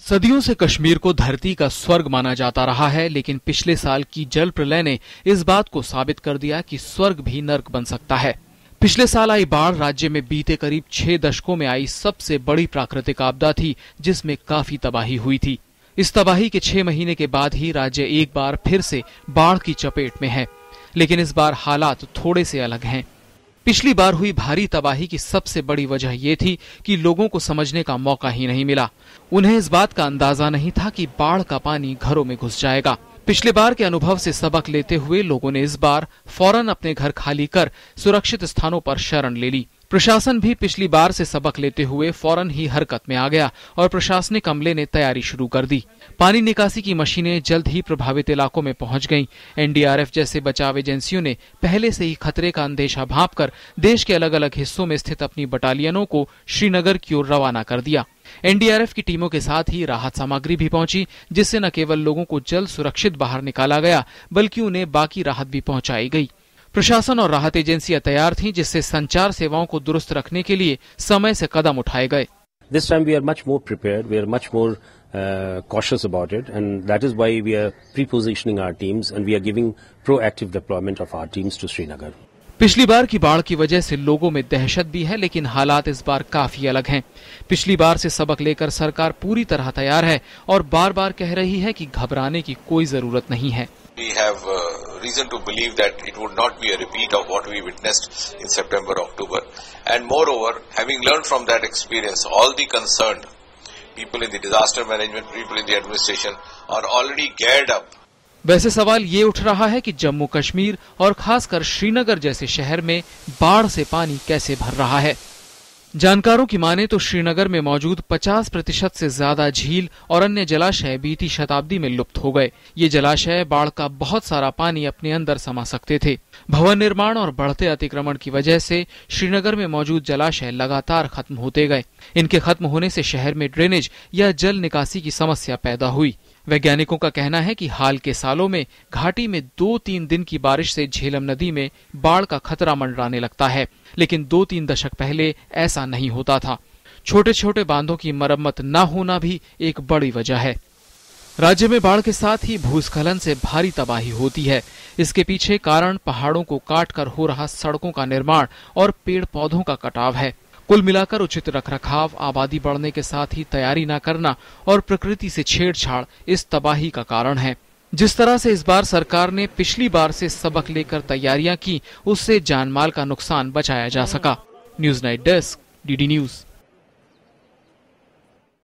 सदियों से कश्मीर को धरती का स्वर्ग माना जाता रहा है, लेकिन पिछले साल की जल प्रलय ने इस बात को साबित कर दिया कि स्वर्ग भी नर्क बन सकता है। पिछले साल आई बाढ़ राज्य में बीते करीब 6 दशकों में आई सबसे बड़ी प्राकृतिक आपदा थी, जिसमें काफी तबाही हुई थी। इस तबाही के 6 महीने के बाद ही राज्य एक बार फिर से बाढ़ की चपेट में है, लेकिन इस बार हालात थोड़े से अलग हैं। पिछली बार हुई भारी तबाही की सबसे बड़ी वजह ये थी कि लोगों को समझने का मौका ही नहीं मिला। उन्हें इस बात का अंदाजा नहीं था कि बाढ़ का पानी घरों में घुस जाएगा। पिछले बार के अनुभव से सबक लेते हुए लोगों ने इस बार फौरन अपने घर खाली कर सुरक्षित स्थानों पर शरण ले ली। प्रशासन भी पिछली बार से सबक लेते हुए फौरन ही हरकत में आ गया और प्रशासनिक अमले ने तैयारी शुरू कर दी। पानी निकासी की मशीनें जल्द ही प्रभावित इलाकों में पहुंच गईं। एनडीआरएफ जैसे बचाव एजेंसियों ने पहले से ही खतरे का अंदेशा भांपकर देश के अलग अलग हिस्सों में स्थित अपनी बटालियनों को श्रीनगर की ओर रवाना कर दिया। एनडीआरएफ की टीमों के साथ ही राहत सामग्री भी पहुंची, जिससे न केवल लोगों को जल्द सुरक्षित बाहर निकाला गया, बल्कि उन्हें बाकी राहत भी पहुंचाई गई। प्रशासन और राहत एजेंसियां तैयार थीं, जिससे संचार सेवाओं को दुरुस्त रखने के लिए समय से कदम उठाए गए। This time we are much more prepared, we are much more cautious about it, and that is why we are pre-positioning our teams and we are giving proactive deployment of our teams to Srinagar. पिछली बार की बाढ़ की वजह से लोगों में दहशत भी है, लेकिन हालात इस बार काफी अलग हैं। पिछली बार से सबक लेकर सरकार पूरी तरह तैयार है और बार बार कह रही है कि घबराने की कोई जरूरत नहीं है। We have reason to believe that it would not be a repeat of what we witnessed in September, October. And moreover, having learned from that experience, all the concerned people in the disaster management, people in the administration are already geared up. वैसे सवाल ये उठ रहा है कि जम्मू कश्मीर और खासकर श्रीनगर जैसे शहर में बाढ़ से पानी कैसे भर रहा है। जानकारों की माने तो श्रीनगर में मौजूद 50% से ज्यादा झील और अन्य जलाशय बीती शताब्दी में लुप्त हो गए। ये जलाशय बाढ़ का बहुत सारा पानी अपने अंदर समा सकते थे। भवन निर्माण और बढ़ते अतिक्रमण की वजह से श्रीनगर में मौजूद जलाशय लगातार खत्म होते गए। इनके खत्म होने से शहर में ड्रेनेज या जल निकासी की समस्या पैदा हुई। वैज्ञानिकों का कहना है कि हाल के सालों में घाटी में 2-3 दिन की बारिश से झेलम नदी में बाढ़ का खतरा मंडराने लगता है, लेकिन 2-3 दशक पहले ऐसा नहीं होता था। छोटे छोटे बांधों की मरम्मत न होना भी एक बड़ी वजह है। राज्य में बाढ़ के साथ ही भूस्खलन से भारी तबाही होती है। इसके पीछे कारण पहाड़ों को काटकर हो रहा सड़कों का निर्माण और पेड़ पौधों का कटाव है। कुल मिलाकर उचित रखरखाव, आबादी बढ़ने के साथ ही तैयारी न करना और प्रकृति से छेड़छाड़ इस तबाही का कारण है। जिस तरह से इस बार सरकार ने पिछली बार से सबक लेकर तैयारियां की, उससे जानमाल का नुकसान बचाया जा सका। News night desk, DD news.